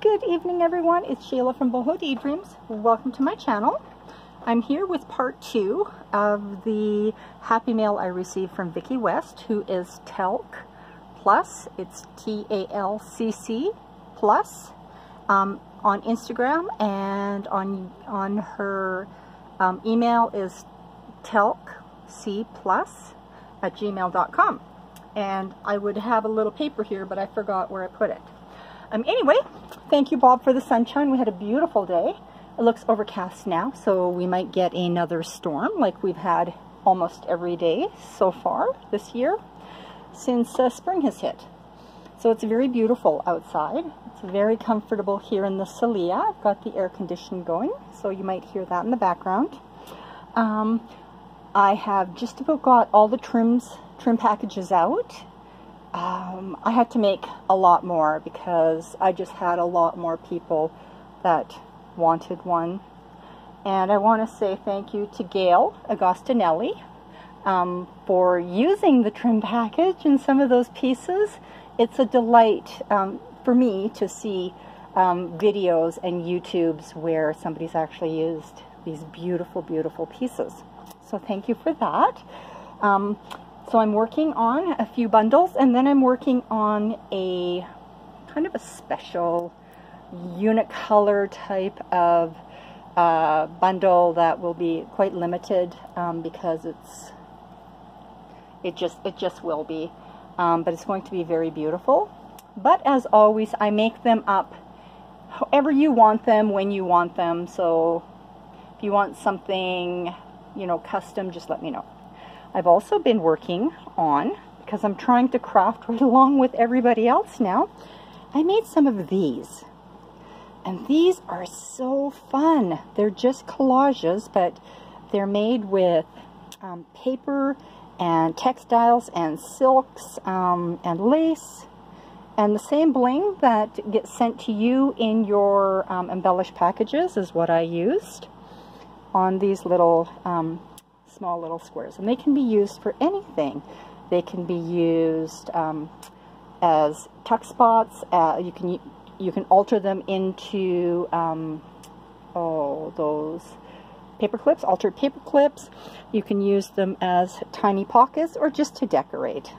Good evening, everyone. It's Sheila from Boho Daydreams. Welcome to my channel. I'm here with part 2 of the happy mail I received from Vickie West, who is Talccplus. It's Talcc plus on Instagram, and on her email is talccplus@gmail.com. And I would have a little paper here, but I forgot where I put it. Anyway, thank you, Bob, for the sunshine. We had a beautiful day. It looks overcast now, so we might get another storm like we've had almost every day so far this year since spring has hit. So it's very beautiful outside. It's very comfortable here in the Sheila. I've got the air conditioning going, so you might hear that in the background. I have just about got all the trim packages out. I had to make a lot more because I just had a lot more people that wanted one. And I want to say thank you to Gail Agostinelli for using the trim package and some of those pieces. It's a delight for me to see videos and YouTubes where somebody's actually used these beautiful, beautiful pieces. So thank you for that. So I'm working on a few bundles, and then I'm working on a kind of a special unicolor type of bundle that will be quite limited because it just will be, but it's going to be very beautiful. But as always, I make them up however you want them, when you want them. So if you want something, you know, custom, just let me know. I've also been working on, because I'm trying to craft right along with everybody else now, I made some of these. And these are so fun. They're just collages, but they're made with paper and textiles and silks and lace. And the same bling that gets sent to you in your embellished packages is what I used on these little small little squares, and they can be used for anything. They can be used as tuck spots. You can alter them into those paper clips, altered paper clips. You can use them as tiny pockets or just to decorate.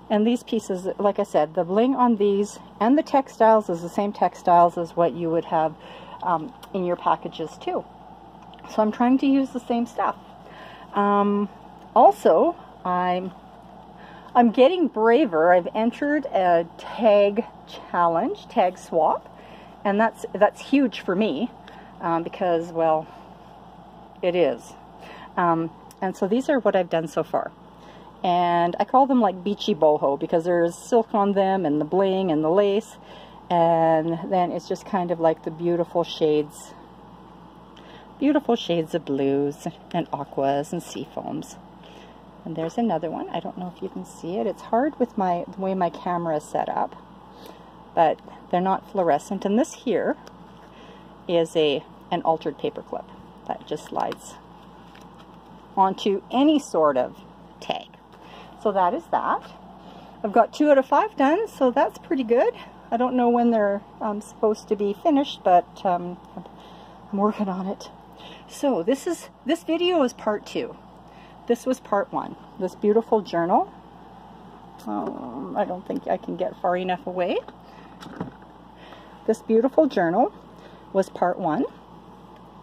And these pieces, like I said, the bling on these and the textiles is the same textiles as what you would have in your packages too. So I'm trying to use the same stuff. Also, I'm getting braver. I've entered a tag challenge, tag swap, and that's huge for me because, well, it is. And so these are what I've done so far. And I call them like beachy boho because there's silk on them and the bling and the lace, and then it's just kind of like the beautiful shades of blues and aquas and sea foams. And there's another one. I don't know if you can see it. It's hard with the way my camera is set up, but they're not fluorescent. And this here is an altered paper clip that just slides onto any sort of tag. So that is that. I've got 2 out of 5 done, so that's pretty good. I don't know when they're supposed to be finished, but I'm working on it. So this video is part 2. This was part 1. This beautiful journal. I don't think I can get far enough away. This beautiful journal was part 1.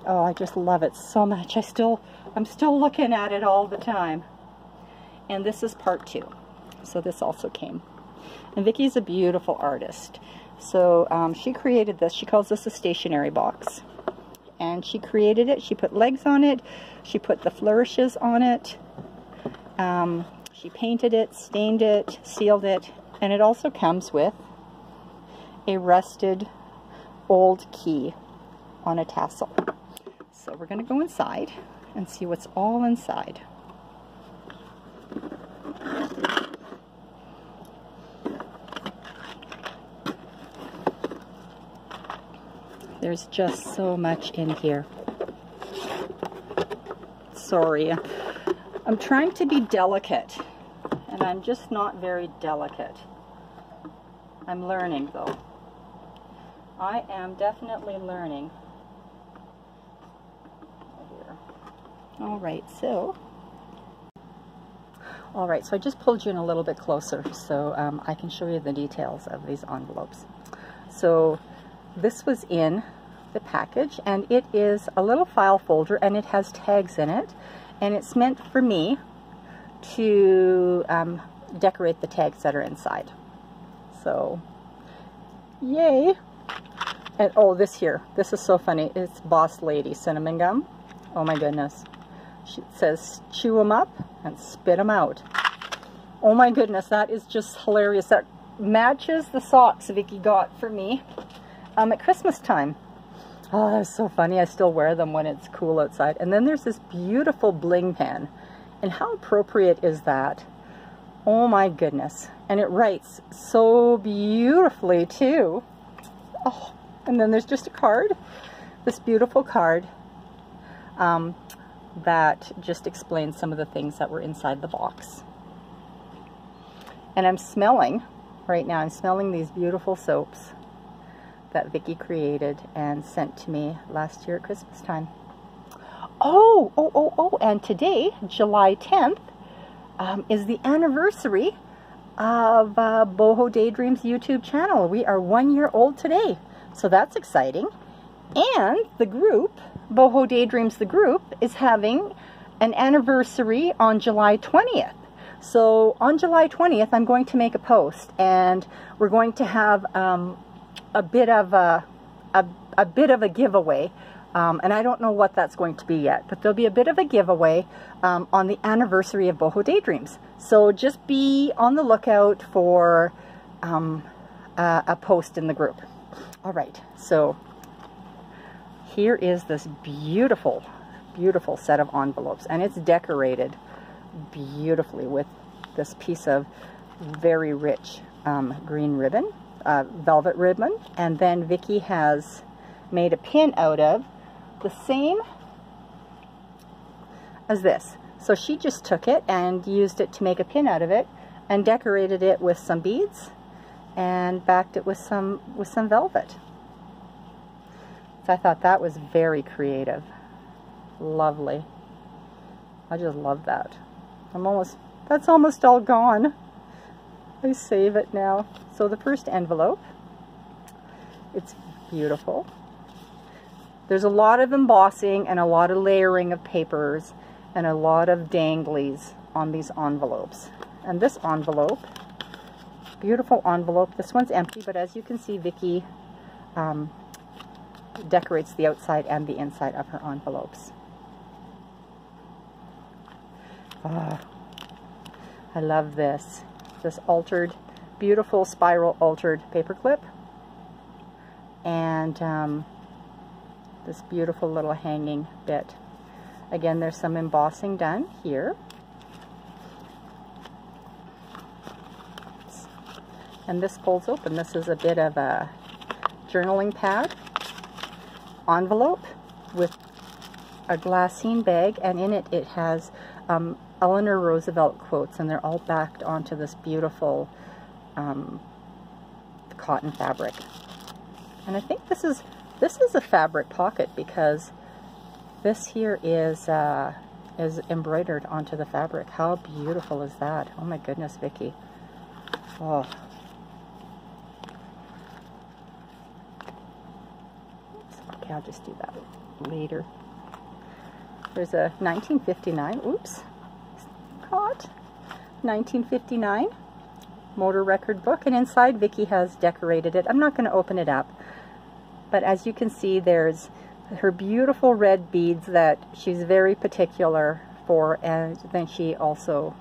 Oh, I just love it so much. I'm still looking at it all the time. And this is part 2. So this also came. And Vickie's a beautiful artist. So she created this. She calls this a stationery box. And she created it. She put legs on it. She put the flourishes on it. She painted it, stained it, sealed it, and it also comes with a rusted old key on a tassel. So we're going to go inside and see what's all inside. There's just so much in here. Sorry, I'm trying to be delicate, and I'm just not very delicate. I'm learning though. I am definitely learning. All right, so I just pulled you in a little bit closer so I can show you the details of these envelopes. So this was in the package, and it is a little file folder, and it has tags in it, and it's meant for me to decorate the tags that are inside. So, yay! And oh, this is so funny. It's Boss Lady cinnamon gum. Oh my goodness. It says chew them up and spit them out. Oh my goodness, that is just hilarious. That matches the socks Vickie got for me at Christmas time. Oh, that's so funny. I still wear them when it's cool outside. And then there's this beautiful bling pen. And how appropriate is that? Oh my goodness. And it writes so beautifully too. Oh, and then there's just a card. This beautiful card that just explains some of the things that were inside the box. And I'm smelling, right now, I'm smelling these beautiful soaps that Vickie created and sent to me last year at Christmas time. Oh, and today, July 10th, is the anniversary of Boho Daydreams YouTube channel. We are 1 year old today, so that's exciting. And the group, Boho Daydreams, the group, is having an anniversary on July 20th. So on July 20th, I'm going to make a post, and we're going to have a bit of a giveaway, and I don't know what that's going to be yet, but there'll be a bit of a giveaway on the anniversary of Boho Daydreams. So just be on the lookout for a post in the group. All right, so here is this beautiful, beautiful set of envelopes, and it's decorated beautifully with this piece of very rich green ribbon, velvet ribbon, and then Vickie has made a pin out of the same as this. So she just took it and used it to make a pin out of it and decorated it with some beads and backed it with some velvet. So I thought that was very creative. Lovely. I just love that. That's almost all gone. I save it now. So the first envelope, it's beautiful. There's a lot of embossing and a lot of layering of papers and a lot of danglies on these envelopes. And this envelope, beautiful envelope. This one's empty, but as you can see, Vickie decorates the outside and the inside of her envelopes. Oh, I love this. This altered, beautiful spiral altered paper clip. And this beautiful little hanging bit. Again, there's some embossing done here. And this folds open. This is a bit of a journaling pad envelope with a glassine bag, and in it it has Eleanor Roosevelt quotes, and they're all backed onto this beautiful cotton fabric. And I think this is a fabric pocket, because this here is embroidered onto the fabric. How beautiful is that? Oh my goodness, Vickie. Oh. Okay, I'll just do that later. There's a 1959, oops, caught, 1959 motor record book, and inside Vickie has decorated it. I'm not going to open it up, but as you can see, there's her beautiful red beads that she's very particular for, and then she also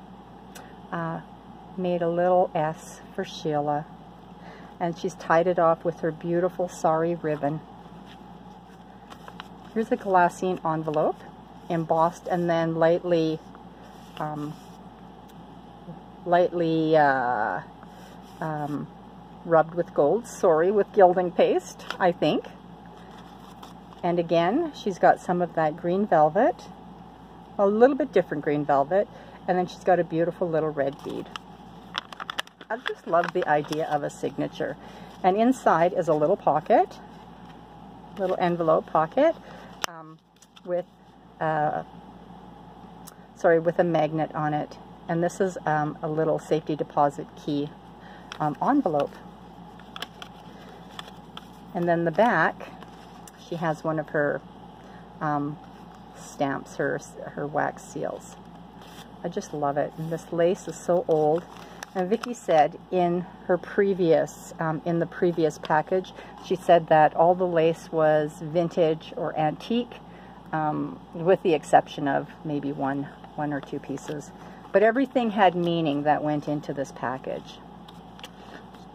made a little S for Sheila, and she's tied it off with her beautiful sari ribbon. Here's a glassine envelope, embossed and then lightly rubbed with gold, with gilding paste, I think. And again, she's got some of that green velvet, a little bit different green velvet, and then she's got a beautiful little red bead. I just love the idea of a signature. And inside is a little pocket, little envelope pocket with with a magnet on it. And this is a little safety deposit key envelope. And then the back, she has one of her stamps, her wax seals. I just love it. And this lace is so old. And Vickie said in her previous, in the previous package, she said that all the lace was vintage or antique, with the exception of maybe one or two pieces. But everything had meaning that went into this package.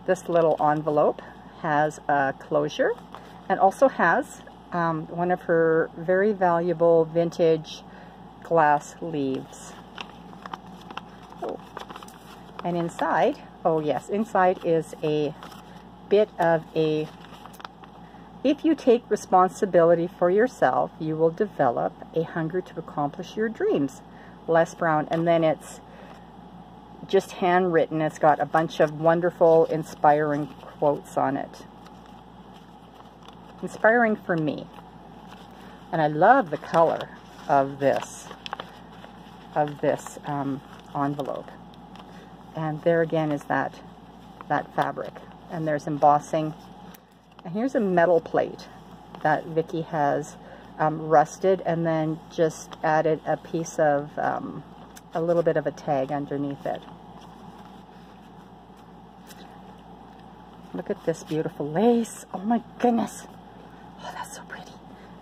This little envelope has a closure and also has one of her very valuable vintage glass leaves. Oh. And inside, oh yes, inside is a bit of a, if you take responsibility for yourself, you will develop a hunger to accomplish your dreams. Les Brown. And then it's just handwritten. It's got a bunch of wonderful, inspiring quotes on it. Inspiring for me. And I love the color of this envelope. And there again is that fabric. And there's embossing. And here's a metal plate that Vickie has rusted, and then just added a piece of a little bit of a tag underneath it. Look at this beautiful lace. Oh my goodness. Oh, that's so pretty.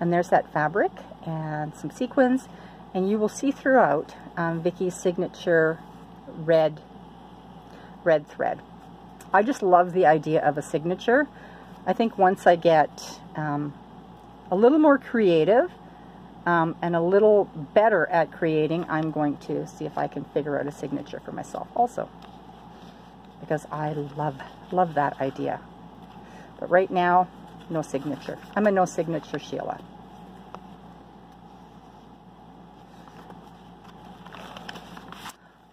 And there's that fabric and some sequins, and you will see throughout Vickie's signature red thread. I just love the idea of a signature. I think once I get a little more creative and a little better at creating, I'm going to see if I can figure out a signature for myself also, because I love that idea. But right now, no signature. I'm a no signature Sheila.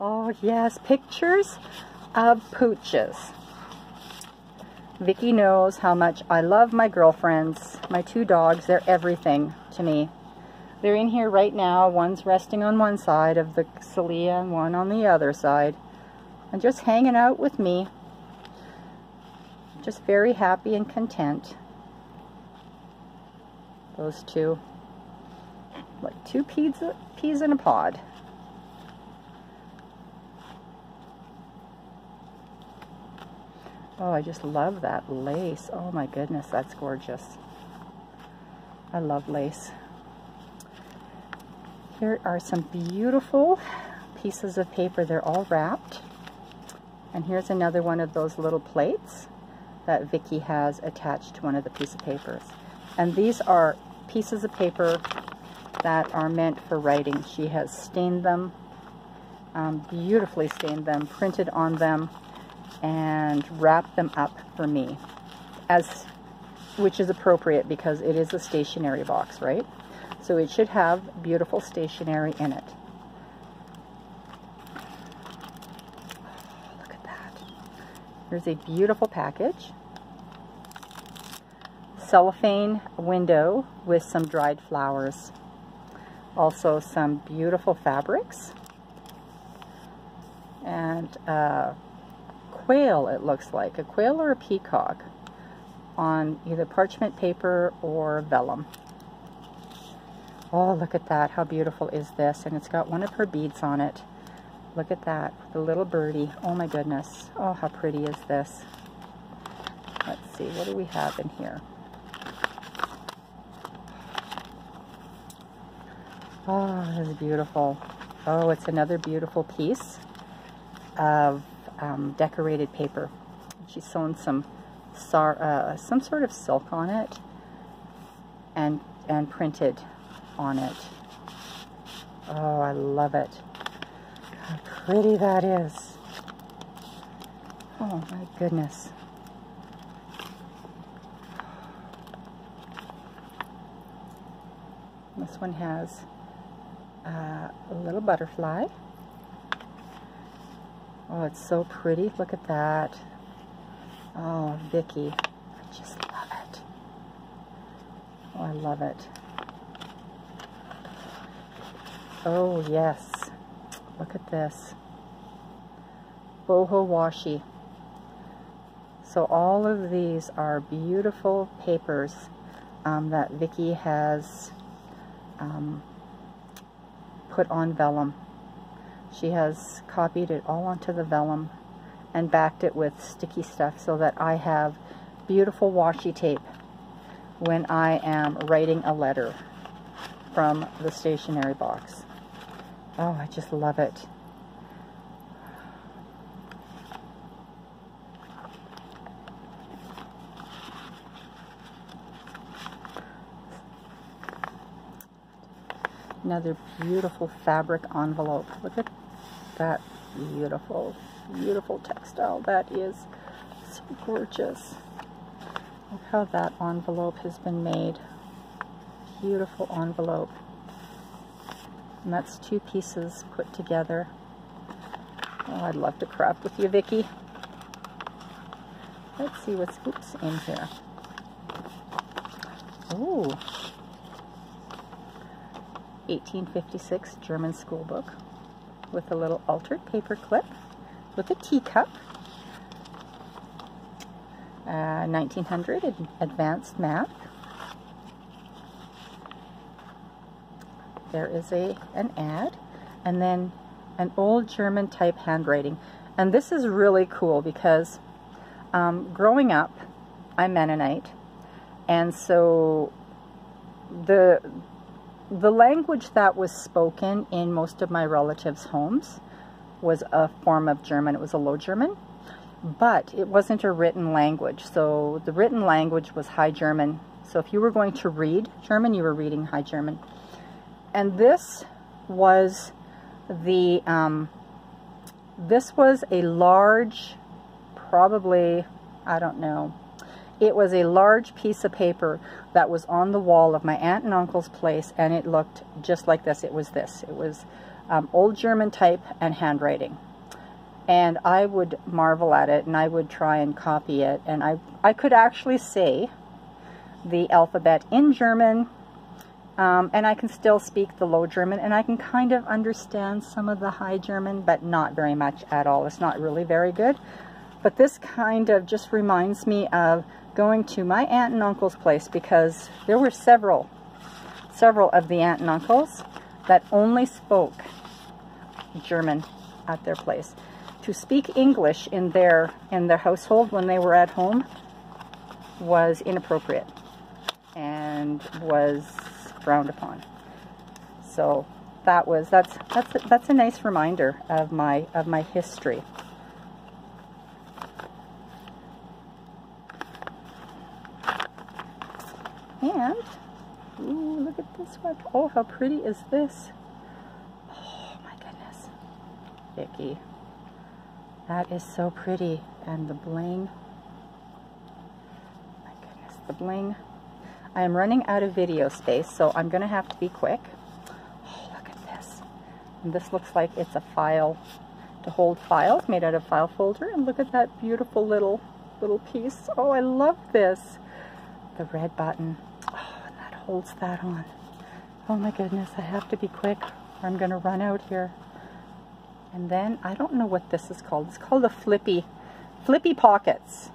Oh yes, pictures of pooches. Vickie knows how much I love my girlfriends, my two dogs. They're everything to me. They're in here right now. One's resting on one side of the Celia and one on the other side. And just hanging out with me. Just very happy and content. Those two. Like two peas in a pod. Oh, I just love that lace. Oh my goodness, that's gorgeous. I love lace. Here are some beautiful pieces of paper. They're all wrapped. And here's another one of those little plates that Vickie has attached to one of the pieces of papers. And these are pieces of paper that are meant for writing. She has stained them, beautifully stained them, printed on them, and wrap them up for me, which is appropriate because it is a stationery box, right? So it should have beautiful stationery in it. Look at that. Here's a beautiful package. Cellophane window with some dried flowers. Also some beautiful fabrics. And quail, it looks like. A quail or a peacock on either parchment paper or vellum. Oh, look at that. How beautiful is this? And it's got one of her beads on it. Look at that. The little birdie. Oh my goodness. Oh, how pretty is this? Let's see. What do we have in here? Oh, this is beautiful. Oh, it's another beautiful piece of decorated paper. She's sewn some sort of silk on it and printed on it. Oh, I love it. How pretty that is. Oh my goodness. This one has a little butterfly. Oh, it's so pretty. Look at that. Oh, Vickie. I just love it. Oh, I love it. Oh, yes. Look at this. Boho washi. So all of these are beautiful papers that Vickie has put on vellum. She has copied it all onto the vellum and backed it with sticky stuff so that I have beautiful washi tape when I am writing a letter from the stationery box. Oh, I just love it. Another beautiful fabric envelope. Look at that beautiful, beautiful textile. That is so gorgeous. Look how that envelope has been made. Beautiful envelope. And that's 2 pieces put together. Oh, I'd love to craft with you, Vickie. Let's see what's in here. Ooh. 1856 German school book with a little altered paper clip with a teacup. 1900 advanced math. There is an ad, and then an old German type handwriting. And this is really cool because growing up, I'm Mennonite, and so the language that was spoken in most of my relatives' homes was a form of German. It was a Low German, but it wasn't a written language. So the written language was High German. So if you were going to read German, you were reading High German. And this was this was a large, probably, I don't know, it was a large piece of paper that was on the wall of my aunt and uncle's place, and it looked just like this. It was this. It was old German type and handwriting. And I would marvel at it, and I would try and copy it. And I could actually say the alphabet in German, and I can still speak the Low German, and I can kind of understand some of the High German, but not very much at all. It's not really very good. But this kind of just reminds me of going to my aunt and uncle's place, because there were several of the aunt and uncles that only spoke German at their place. To speak English in their household when they were at home was inappropriate and was frowned upon. So that's a nice reminder of my history. And, ooh, look at this one. Oh, how pretty is this? Oh, my goodness. Vickie. That is so pretty. And the bling. My goodness, the bling. I am running out of video space, so I'm going to have to be quick. Oh, look at this. And this looks like it's a file to hold files, made out of file folder. And look at that beautiful little piece. Oh, I love this. The red button. Oh, and that holds that on. Oh my goodness, I have to be quick or I'm going to run out here. And then, I don't know what this is called. It's called a flippy pockets.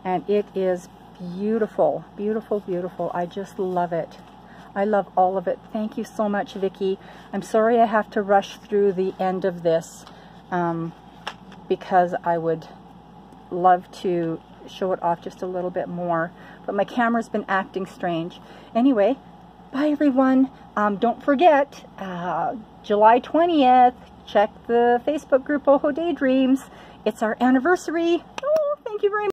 And it is beautiful, beautiful, beautiful. I just love it. I love all of it. Thank you so much, Vickie. I'm sorry I have to rush through the end of this because I would love to show it off just a little bit more, but my camera's been acting strange. Anyway, bye everyone. Don't forget, July 20th, check the Facebook group Boho Daydreams. It's our anniversary. Oh, thank you very much.